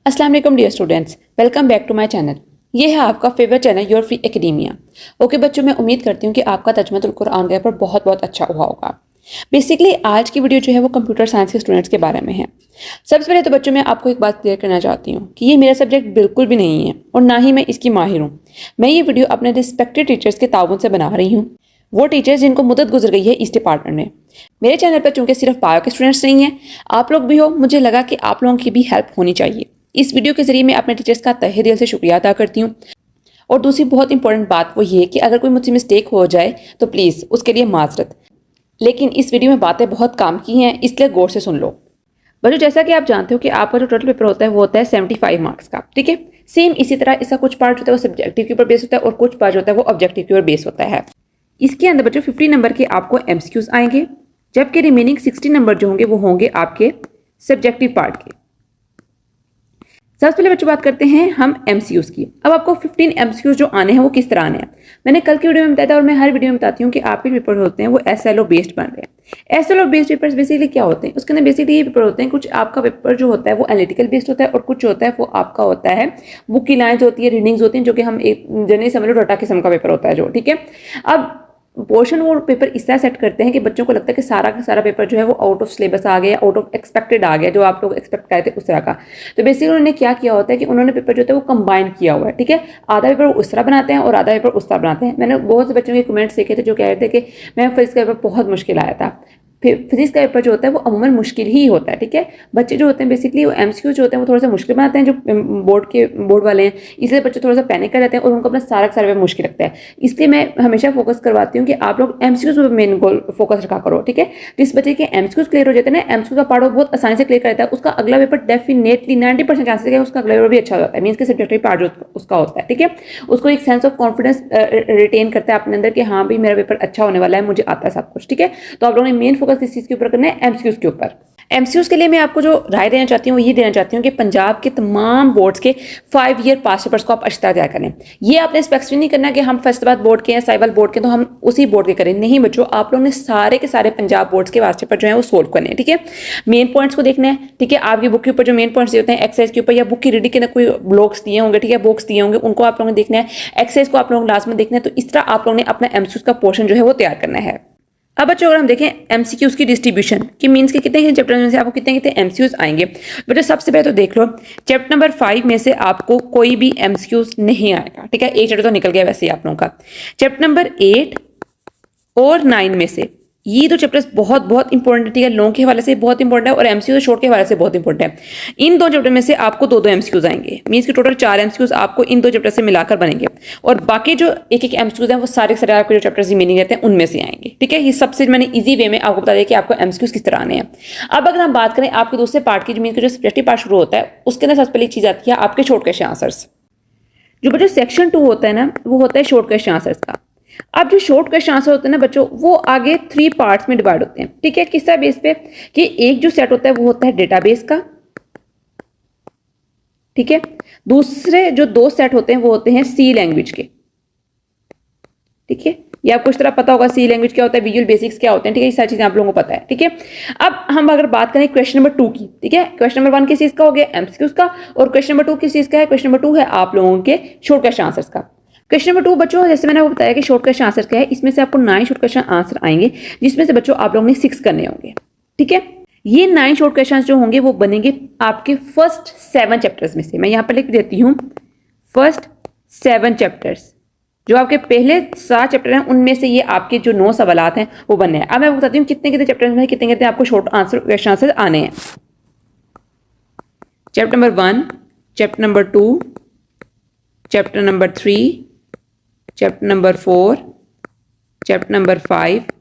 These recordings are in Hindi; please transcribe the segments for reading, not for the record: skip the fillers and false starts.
अस्सलाम वालेकुम dear students, welcome back to my channel. ये है आपका favourite channel your free academia. Okay बच्चों, मैं उम्मीद करती हूँ कि आपका तर्जुमातुल कुरान के पर बहुत बहुत अच्छा हुआ होगा। बेसिकली आज की वीडियो जो है वो कंप्यूटर साइंस के स्टूडेंट्स के बारे में है। सबसे पहले तो बच्चों मैं आपको एक बात क्लियर करना चाहती हूँ कि ये मेरा सब्जेक्ट बिल्कुल भी नहीं है और ना ही मैं इसकी माहिर हूँ। मैं ये वीडियो अपने रिस्पेक्टेड टीचर्स के ताउन से बना रही हूँ, वो टीचर्स जिनको मुद्दत गुजर गई है इस डिपार्टमेंट में। मेरे चैनल पर चूंकि सिर्फ बायो के स्टूडेंट्स नहीं हैं, आप लोग भी हो, मुझे लगा कि आप लोगों की भी हेल्प होनी चाहिए। इस वीडियो के जरिए मैं अपने टीचर्स का तहे दिल से शुक्रिया अदा करती हूँ। और दूसरी बहुत इंपॉर्टेंट बात वो ये कि अगर कोई मुझसे मिस्टेक हो जाए तो प्लीज़ उसके लिए माजरत। लेकिन इस वीडियो में बातें बहुत काम की हैं, इसलिए गौर से सुन लो। बच्चों जैसा कि आप जानते हो कि आपका जो टोटल पेपर होता है वो होता है 75 मार्क्स का, ठीक है। सेम इसी तरह इसका कुछ पार्ट होता है वो सब्जेक्टिव के ऊपर बेस होता है और कुछ पार्ट होता है वो ऑब्जेक्टिव के ऊपर बेस होता है। इसके अंदर बच्चों 50 नंबर के आपको एमसीक्यूज आएंगे, जबकि रिमेनिंग 60 नंबर जो होंगे वो होंगे आपके सब्जेक्टिव पार्ट के। सबसे पहले बच्चों बात करते हैं हम एमसीक्यूज की। अब आपको 15 एमसीक्यूज जो आने हैं वो किस तरह आने हैं, मैंने कल की वीडियो में बताया था और मैं हर वीडियो में बताती हूँ कि आपके पेपर होते हैं वो एसएलओ बेस्ड बन रहे हैं। एसएलओ बेस्ड पेपर्स बेसिकली क्या होते हैं, उसके अंदर बेसिकली ये पेपर होते हैं, कुछ आपका पेपर जो होता है वो एनालिटिकल बेस्ड होता है और कुछ जो होता है वो आपका होता है बुक की लाइन्स होती है, रीडिंग्स होती हैं, जो कि हम एक जनरली समझ लो डाटा किस्म का पेपर होता है जो, ठीक है। अब पोर्शन वो पेपर इस तरह सेट करते हैं कि बच्चों को लगता है कि सारा का सारा पेपर जो है वो आउट ऑफ सिलेबस आ गया, आउट ऑफ एक्सपेक्टेड आ गया, जो आप लोग एक्सपेक्ट कर रहे थे उस तरह का। तो बेसिकली उन्होंने क्या किया होता है कि उन्होंने पेपर जो होता है वो कंबाइन किया हुआ है, ठीक है। आधा पेपर उस तरह बनाते हैं और आधा पेपर उस तरह बनाते हैं। मैंने बहुत से बच्चों के कमेंट्स देखे थे जो कह रहे थे कि मैं फिजिक्स का पेपर बहुत मुश्किल आया था। फिजिक्स का पेपर जो होता है वो अमूमन मुश्किल ही होता है, ठीक है। बच्चे जो होते हैं बेसिकली वो एमसीक्यू जो होते हैं वो थोड़ा सा मुश्किल बनाते हैं, जो बोर्ड वाले हैं, इसलिए बच्चे थोड़ा सा पैनिक कर जाते हैं और उनको अपना सारा का सारा पेपर मुश्किल लगता है। इसलिए मैं हमेशा फोकस करवाती हूँ कि आप लोग एमसीक्यूज पर मेन गोल फोकस रखा करो, ठीक है। जिस बच्चे के एमसीक्यूज क्लियर हो जाते हैं ना, एमसीक्यू का पार्ट बहुत आसानी से क्लियर करता है, उसका अगला पेपर डेफिनेटली 90% चांसेस है उसका अगला पेपर भी अच्छा होता है, मीन्स के सब्जेक्टिव पार्ट जो उसका होता है, ठीक है। उसको एक सेंस ऑफ कॉन्फिडेंस रिटेन करता है अपने अंदर कि हाँ भाई मेरा पेपर अच्छा होने वाला है, मुझे आता है सब कुछ, ठीक है। तो आप लोगों ने मेन फोकस किस चीज़ के ऊपर करना है, एमसीक्यूज के ऊपर। एमसीक्यूज के लिए मैं आपको जो राय देना चाहती हूँ वो ये देना चाहती हूँ कि पंजाब के तमाम बोर्ड्स के 5 ईयर पास पेपर्स को आप अच्छी तरह तैयार करें। ये आपने स्पेसिफिक नहीं करना कि हम फैसलाबाद बोर्ड के हैं, साहिवाल बोर्ड के, तो हम उसी बोर्ड के करें। नहीं बच्चों, आप लोगों ने सारे के सारे पंजाब बोर्ड्स के वास्ट पेपर जो है वो सोल्व करने हैं, ठीक है। मेन पॉइंट्स को देखना है, ठीक है। आपकी बुक के ऊपर जो मेन पॉइंट्स होते हैं एक्सरसाइज के ऊपर या बुक की रीडिंग के अंदर कोई ब्लॉक्स दिए होंगे, ठीक है, बॉक्स दिए होंगे, उनको आप लोगों ने देखना है। एक्सरसाइज को आप लोगों ने लास्ट में देखना है। तो इस तरह आप लोगों ने अपना एमसीक्यूज का पोर्शन जो है वो तैयार करना है। अब बच्चों अगर हम देखें एमसीक्यूज की डिस्ट्रीब्यूशन कि मीन्स के कितने चैप्टर में से आपको कितने कितने एमसीक्यूज आएंगे। बच्चों सबसे पहले तो देख लो, चैप्टर नंबर 5 में से आपको कोई भी एमसीक्यूज नहीं आएगा, ठीक है। एक चैप्टर तो निकल गया वैसे ही आप लोगों का। चैप्टर नंबर 8 और 9 में से ये दो चैप्टर्स बहुत बहुत इंपॉर्टेंट है, ठीक है। लॉन्ग के हवाले से बहुत इंपॉर्टेंट है और एमसीक्यू शॉर्ट के हवाले से बहुत इंपॉर्टेंट है। इन दो चैप्टर में से आपको दो एमसीक्यूज आएंगे, मीन्स के टोटल 4 एमसीक्यूज आपको इन दो चैप्टर से मिलाकर बनेंगे और बाकी जो एक एक एमसीक्यूज हैं वो सारे सारे आपके जो चैप्टर्स रिमेनिंग रहते हैं उनमें से आएंगे, ठीक है। ये सबसे मैंने ईजी वे में आपको बता दिया कि आपको एमसीक्यूज किस तरह आने हैं। अब अगर हम बात करें आपके दूसरे पार्ट की, मीन के जो सब्जेक्टिव पार्ट शुरू होता है, उसके अंदर सबसे पहली चीज आती है आपके शॉर्ट क्वेश्चन आंसर्स। जो बच्चों सेक्शन 2 होता है ना, वो होता है शॉर्ट क्वेश्चन आंसर्स का। अब जो शॉर्ट क्वेश्चन आंसर होते हैं ना बच्चों, वो आगे 3 पार्ट्स में डिवाइड होते हैं, ठीक है। किस तरह बेस पे कि एक जो सेट होता है वो होता है डेटाबेस का, ठीक है। दूसरे जो 2 सेट होते हैं वो होते हैं सी लैंग्वेज के, ठीक है। ये आपको इस तरह पता होगा सी लैंग्वेज क्या होता है, विजुअल बेसिक्स क्या होते हैं, ठीक है। ये सारी चीजें आप लोगों को पता है, ठीक है। अब हम अगर बात करें क्वेश्चन नंबर 2 की, ठीक है। क्वेश्चन नंबर 1 किस चीज का हो गया, एमसीक्यूज का, और क्वेश्चन नंबर 2 किस चीज का है, क्वेश्चन नंबर 2 है आप लोगों के शॉर्ट क्वेश्चन आंसर्स का। क्वेश्चन नंबर 2 बच्चों जैसे मैंने आपको बताया कि शॉर्ट क्वेश्चन आंसर क्या है, इसमें से आपको 9 शॉर्ट क्वेश्चन आंसर आएंगे, जिसमें से बच्चों आप लोगों ने 6 करने होंगे, ठीक है। ये 9 शॉर्ट क्वेश्चन जो होंगे वो बनेंगे आपके फर्स्ट 7 चैप्टर्स में से। मैं यहाँ पर लिख देती हूँ फर्स्ट 7 चैप्टर्स, जो आपके पहले 7 चैप्टर हैं उनमें से ये आपके जो 9 सवालात हैं वो बनने हैं। अब मैं बताती हूँ कितने कितने चैप्टर्स में कितने कितने आपको शॉर्ट आंसर क्वेश्चन आंसर आने हैं। Chapter number 1, chapter number 2, chapter number 3, chapter number 4, chapter number 5,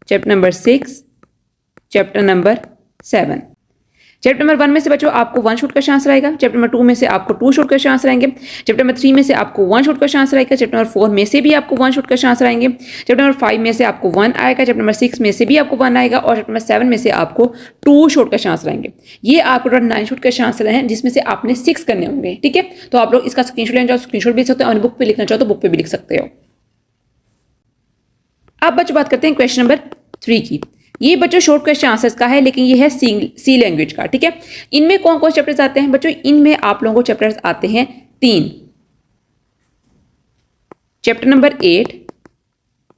chapter number 6, chapter number 7। Chapter number 1 में से बच्चों आपको 1 शॉर्ट क्वेश्चन आंसर आएगा, चैप्टर नंबर 2 में से आपको 2 शॉर्ट क्वेश्चन आंसर आएंगे, चैप्टर नंबर 3 में से आपको 1 शॉर्ट क्वेश्चन आंसर आएगा, चैप्टर नंबर 4 में से भी आपको 1 शॉर्ट क्वेश्चन आंसर आएंगे, चैप्टर नंबर 5 में से आपको 1 आएगा, चैप्टर नंबर 6 में से भी आपको 1 आएगा और चैप्टर नंबर 7 में से आपको 2 शॉर्ट क्वेश्चन आंसर आएंगे। ये आपको टोटल 9 शॉर्ट क्वेश्चन आंसर हैं, जिसमें से आपने 6 करने होंगे, ठीक है। तो आप लोग इसका स्क्रीनशॉट लेना चाहो स्क्रीनशॉट भी लिख सकते हो और बुक पे लिखना चाहो तो बुक पे भी लिख सकते हो। अब बच्चों बात करते हैं क्वेश्चन नंबर 3 की। ये बच्चों शॉर्ट क्वेश्चन आंसर्स का है, लेकिन ये है सी लैंग्वेज का। ठीक है, इनमें कौन कौन चैप्टर्स आते हैं बच्चों? इनमें आप लोगों को चैप्टर्स आते हैं 3। Chapter number 8,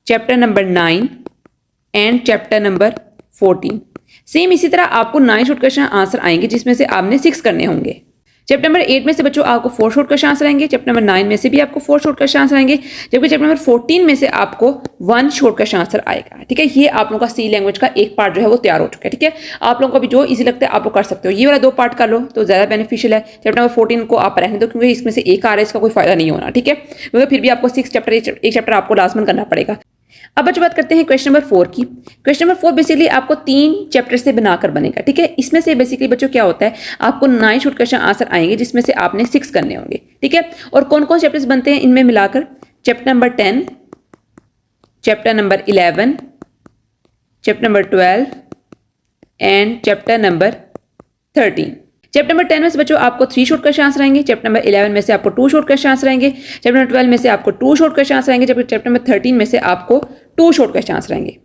chapter number 9 and chapter number 14। Same इसी तरह आपको 9 शॉर्ट क्वेश्चन आंसर आएंगे, जिसमें से आपने 6 करने होंगे। चैप्टर नंबर 8 में से बच्चों आपको 4 शॉर्ट क्वेश्चन आंसर आएंगे, चैप्टर नंबर 9 में से भी आपको 4 शॉर्ट क्वेश्चन आंसर आएंगे, जबकि चैप्टर नंबर 14 में से आपको 1 शॉर्ट क्वेश्चन आंसर आएगा। ठीक है, ये आप लोगों का सी लैंग्वेज का एक पार्ट जो है वो तैयार हो चुका है। ठीक है, आप लोगों को भी जो इजी लगता है आप लोग कर सकते हो। ये वाला 2 पार्ट कर लो तो ज्यादा बेनिफिशियल है। चैप्टर नंबर 14 को आप रहने दो, क्योंकि इसमें से एक आ रहा है, इसका कोई फायदा नहीं होना। ठीक है, मगर फिर भी आपको 6 चैप्टर, एक चैप्टर आपको लाजमन करना पड़ेगा। अब बच्चों बात करते हैं क्वेश्चन नंबर 4 की। क्वेश्चन नंबर 4 बेसिकली आपको 3 चैप्टर से बनाकर बनेगा। ठीक है, इसमें से बेसिकली बच्चों क्या होता है, आपको 9 शॉर्ट क्वेश्चन आंसर आएंगे, जिसमें से आपने 6 करने होंगे। ठीक है, और कौन कौन चैप्टर्स बनते हैं इनमें मिलाकर? Chapter number 10, chapter number 11, chapter number 12 and chapter number 13। Chapter number 10 में से बच्चों आपको 3 शॉर्ट क्वेश्चन आंसर आएंगे, चैप्टर नंबर 11 में से आपको 2 शॉर्ट क्वेश्चन आंसर आएंगे, चैप्टर नंबर 12 में से आपको 2 शॉर्ट क्वेश्चन आंसर आएंगे, जबकि चैप्टर नंबर 13 में से आपको 2 शॉर्ट क्वेश्चन आंसर आएंगे।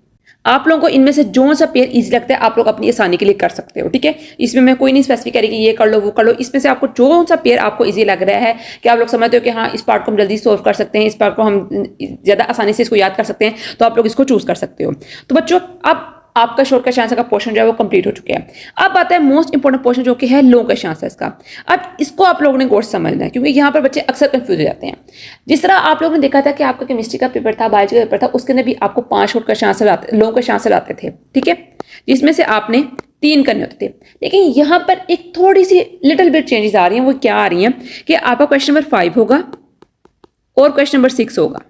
आप लोगों को इनमें से जो सा पेयर इजी लगता है आप लोग अपनी आसानी के लिए कर सकते हो। ठीक है, इसमें मैं कोई नहीं स्पेसिफिक करी कि ये कर लो वो कर लो, इसमें से आपको जो सा पेयर आपको इजी लग रहा है कि आप लोग समझते हो कि हाँ इस पार्ट को हम जल्दी सोल्व कर सकते हैं, इस पार्ट को हम ज़्यादा आसानी से इसको याद कर सकते हैं, तो आप लोग इसको चूज कर सकते हो। तो बच्चों अब आपका शॉर्ट क्वेश्चन आंसर का पोर्शन जो है वो कंप्लीट हो चुका है। अब आता है मोस्ट इंपॉर्टेंट पोर्शन, जो कि है लॉन्ग क्वेश्चन आंसर्स का। अब इसको आप लोगों ने गौर से समझना है, क्योंकि यहाँ पर बच्चे अक्सर कंफ्यूज हो जाते हैं। जिस तरह आप लोगों ने देखा था कि आपका केमिस्ट्री का पेपर था, बायोलॉजी का पेपर था, उसके अंदर भी आपको 5 शॉर्ट क्वेश्चन आंसर आते, लॉन्ग क्वेश्चन आंसर आते थे। ठीक है, जिसमें से आपने 3 करने होते थे। लेकिन यहाँ पर एक थोड़ी सी लिटिल बिट चेंजेस आ रही हैं। वो क्या आ रही हैं कि आपका क्वेश्चन नंबर 5 होगा और क्वेश्चन नंबर 6 होगा,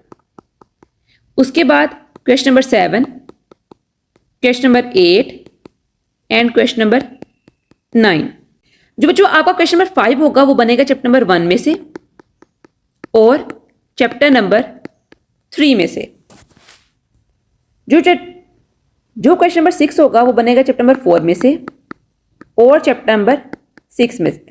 उसके बाद question number 7, question number 8 and question number 9। जो बच्चों आपका क्वेश्चन नंबर 5 होगा वो बनेगा चैप्टर नंबर 1 में से और चैप्टर नंबर 3 में से। जो क्वेश्चन नंबर 6 होगा वो बनेगा चैप्टर नंबर 4 में से और चैप्टर नंबर 6 में से।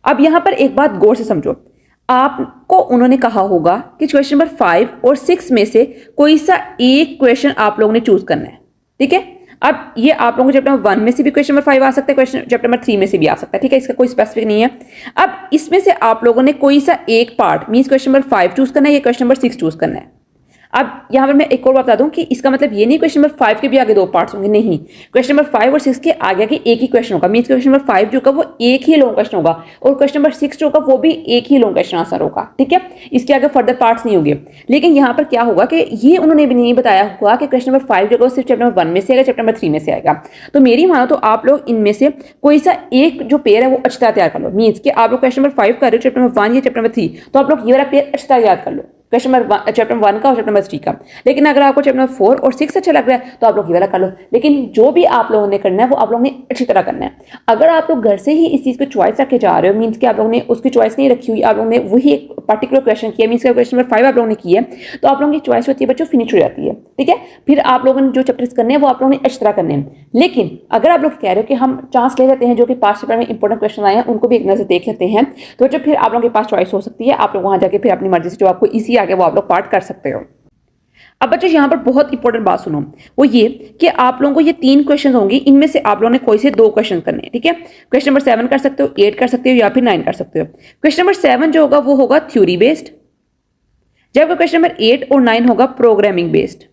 अब यहां पर एक बात गौर से समझो, आपको उन्होंने कहा होगा कि क्वेश्चन नंबर 5 और 6 में से कोई सा एक क्वेश्चन आप लोगों ने चूज करना है। ठीक है, अब ये आप लोगों को चैप्टर नंबर 1 में से भी क्वेश्चन नंबर 5 आ सकता है, क्वेश्चन चैप्टर नंबर 3 में से भी आ सकता है। ठीक है, इसका कोई स्पेसिफिक नहीं है। अब इसमें से आप लोगों ने कोई सा एक part means question number 5 choose करना है या क्वेश्चन नंबर 6 चूज करना है। अब यहाँ पर मैं एक और बात बता दूं कि इसका मतलब ये नहीं क्वेश्चन नंबर 5 के भी आगे 2 पार्ट्स होंगे, नहीं। क्वेश्चन नंबर 5 और 6 के आगे के एक ही क्वेश्चन होगा, मींस क्वेश्चन नंबर 5 जो होगा वो एक ही लॉन्ग क्वेश्चन होगा और क्वेश्चन नंबर 6 जो होगा वो भी एक ही लॉन्ग क्वेश्चन आंसर होगा। ठीक है, इसके आगे फर्दर पार्ट्स नहीं होंगे। लेकिन यहाँ पर क्या होगा कि ये उन्होंने भी नहीं बताया हुआ कि क्वेश्चन नंबर 5 जो होगा सिर्फ चैप्टर नंबर 1 में से आएगा, चैप्टर नंबर 3 में से आएगा। तो मेरी मानो तो आप लोग इनमें से कोई सा एक जो पेयर है वो अच्छी तरह तैयार कर लो। मीन्स कि आप लोग क्वेश्चन नंबर 5 कर रहे हो चैप्टर नंबर 1 या चैप्टर नंबर 3, तो आप लोग ये वाला पेयर अच्छी तरह याद कर लो, क्वेश्चन नंबर चैप्टर 1 का और चैप्टर नंबर 3 का। लेकिन अगर आपको चैप्टर नंबर 4 और 6 अच्छा लग रहा है तो आप लोग ये वाला कर लो। लेकिन जो भी आप लोगों ने करना है वो आप लोगों ने अच्छी तरह करना है। अगर आप लोग घर से ही इस चीज़ को चॉइस रख के जा रहे हो, मीन्स कि आप लोगों ने उसकी चॉइस नहीं रखी हुई, आप लोगों ने वही एक पर्टिकुलर क्वेश्चन किया, मीन्स क्वेश्चन नंबर 5 आप लोगों ने किया है, तो आप लोगों की चॉइस होती है बच्चों फिनिश हो जाती है। ठीक है, फिर आप लोगों ने जो चैप्टर्स करने हैं वो आप लोगों ने अच्छी तरह करने हैं। लेकिन अगर आप लोग कह रहे हो कि हम चांस ले लेते हैं जो कि पास्ट चैप्टर में इंपॉर्टेंट क्वेश्चन आए हैं उनको भी एक नजर देख लेते हैं, तो जब फिर आप लोगों के पास चॉइस हो सकती है, आप लोग वहां जाके फिर अपनी मर्जी से जो आपको इजी आ गया वो आप लोग पार्ट कर सकते हो। अब बच्चों यहाँ पर बहुत इंपॉर्टेंट बात सुनो, वो ये कि आप लोगों को ये 3 क्वेश्चन होंगे, इनमें से आप लोगों ने कोई से 2 क्वेश्चन करने हैं। ठीक है, क्वेश्चन नंबर 7 कर सकते हो, 8 कर सकते हो या फिर 9 कर सकते हो। क्वेश्चन नंबर 7 जो होगा वो होगा थ्योरी बेस्ड, जबकि क्वेश्चन नंबर 8 और 9 होगा प्रोग्रामिंग बेस्ड।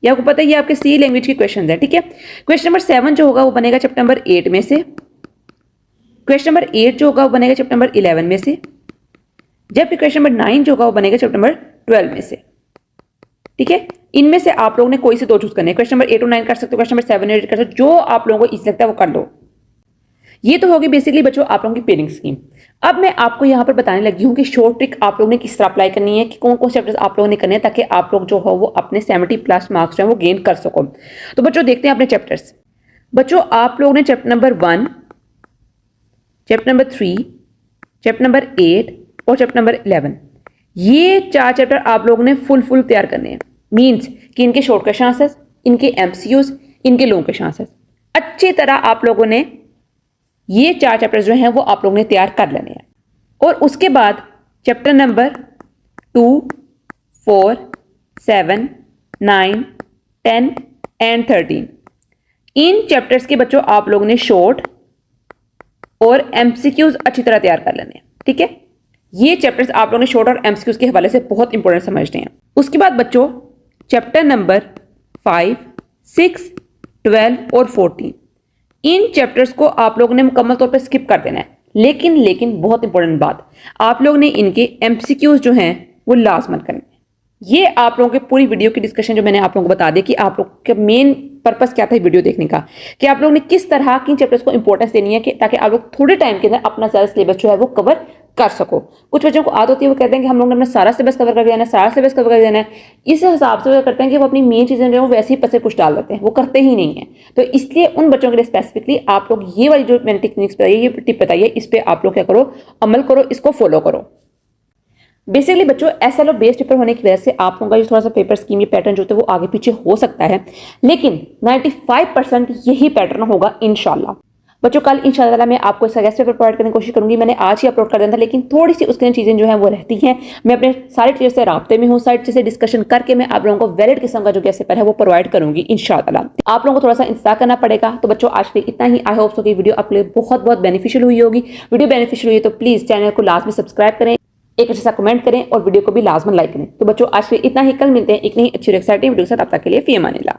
ये आपको पता है ये आपके सी लैंग्वेज के क्वेश्चन है। ठीक है, क्वेश्चन नंबर 7 जो होगा वो बनेगा चैप्टर नंबर 8 में से, क्वेश्चन नंबर 8 जो होगा वो बनेगा चैप्टर नंबर 11 में से, जबकि क्वेश्चन नंबर 9 जो होगा वो बनेगा चैप्टर नंबर 12 में से। ठीक है, इनमें से आप लोगों ने कोई से 2 चूज करने हैं। क्वेश्चन नंबर 8 और 9 कर सकते हो, क्वेश्चन नंबर 7 और 8 कर सकते हो, जो आप लोगों को इजी लगता है वो कर लो। ये तो होगी बेसिकली बच्चों आप लोगों की पेयरिंग स्कीम। अब मैं आपको यहाँ पर बताने लगी हूँ कि शॉर्ट ट्रिक आप लोगों ने किस तरह अप्लाई करनी है, कि कौन कौन से चैप्टर्स आप लोगों ने करने हैं, ताकि आप लोग जो हो वो अपने 70+ मार्क्स जो है वो गेन कर सको। तो बच्चों देखते हैं अपने चैप्टर्स। बच्चों आप लोगों ने chapter number 1, chapter number 3, chapter number 8 और चैप्टर नंबर 11, ये 4 चैप्टर आप लोगों ने फुल तैयार करने हैं। मीन्स कि इनके शॉर्ट क्वेश्चन आंसर्स, इनके एमसीक्यूज, इनके लॉन्ग क्वेश्चन आंसर्स अच्छी तरह आप लोगों ने ये 4 चैप्टर्स जो हैं वो आप लोगों ने तैयार कर लेने हैं। और उसके बाद chapter number 2, 4, 7, 9, 10 and 13 in chapters के बच्चों आप लोगों ने शॉर्ट और एमसीक्यूज अच्छी तरह तैयार कर लेने हैं, ठीक है। ये चैप्टर्स आप लोगों ने शॉर्ट और एमसीक्यूज के हवाले से बहुत इंपॉर्टेंट समझने हैं। उसके बाद बच्चों चैप्टर नंबर 5, 6, 12 और 14, इन चैप्टर्स को आप लोगों ने मुकम्मल तौर पर स्किप कर देना है। लेकिन बहुत इंपॉर्टेंट बात, आप लोग ने इनके एमसीक्यूज जो हैं वो लाजमन करने हैं। ये आप लोगों के पूरी वीडियो की डिस्कशन जो मैंने आप लोगों को बता दी कि आप लोग का मेन पर्पस क्या था वीडियो देखने का, कि आप लोगों ने किस तरह की चैप्टर्स को इंपॉर्टेंस देनी है कि ताकि आप लोग थोड़े टाइम के अंदर अपना सारा सिलेबस जो है वो कवर कर सको। कुछ बच्चों को आदत होती है, वो कहते हैं कि हम लोग ने अपना सारा सिलेबस कवर कर देना है, सारा सिलेबस कवर कर देना है। इस हिसाब से वो करते हैं कि वो अपनी मेन चीजें जो है वो वैसे ही पसे कुछ डाल देते हैं, वो करते ही नहीं है। तो इसलिए उन बच्चों के लिए स्पेसिफिकली आप लोग ये वाली जो मैंने टेक्निक्स बताई, ये टिप बताई है, इस पर आप लोग क्या करो, अमल करो, इसको फॉलो करो। बेसिकली बच्चों एसएलओ बेस्ड पेपर होने की वजह से आप लोगों का जो थोड़ा सा पेपर स्कीम या पैटर्न जो होता है वो आगे पीछे हो सकता है, लेकिन 95% यही पैटर्न होगा इंशाल्लाह। बच्चों कल इंशाल्लाह मैं आपको इसका गेस्ट पेपर प्रोवाइड करने की कोशिश करूंगी। मैंने आज ही अपलोड कर दिया था, लेकिन थोड़ी सी उसके चीज़ें जो है वो रहती हैं। मैं अपने सारे टीचर से राब्ते में हूँ, सारे टीचर से डिस्कशन करके मैं आप लोगों को वैलिड किस्म का जो गेस्ट पेपर है वो प्रोवाइड करूंगी इंशाल्लाह। आप लोगों को थोड़ा सा इंतजार करना पड़ेगा। तो बच्चों आज के लिए इतना ही। आई होप सो कि वीडियो आपके लिए बहुत बेनिफिशियल हुई होगी। वीडियो बेनिफिशियल हुई है तो प्लीज़ चैनल को लास्ट में सब्सक्राइब करें, एक अच्छा सा कमेंट करें और वीडियो को भी लाजमन लाइक करें। तो बच्चों आज के लिए इतना ही। कल मिलते हैं एक नई अच्छी और एक्साइटिंग वीडियो के साथ। अब तक के लिए फी अमानिल्लाह।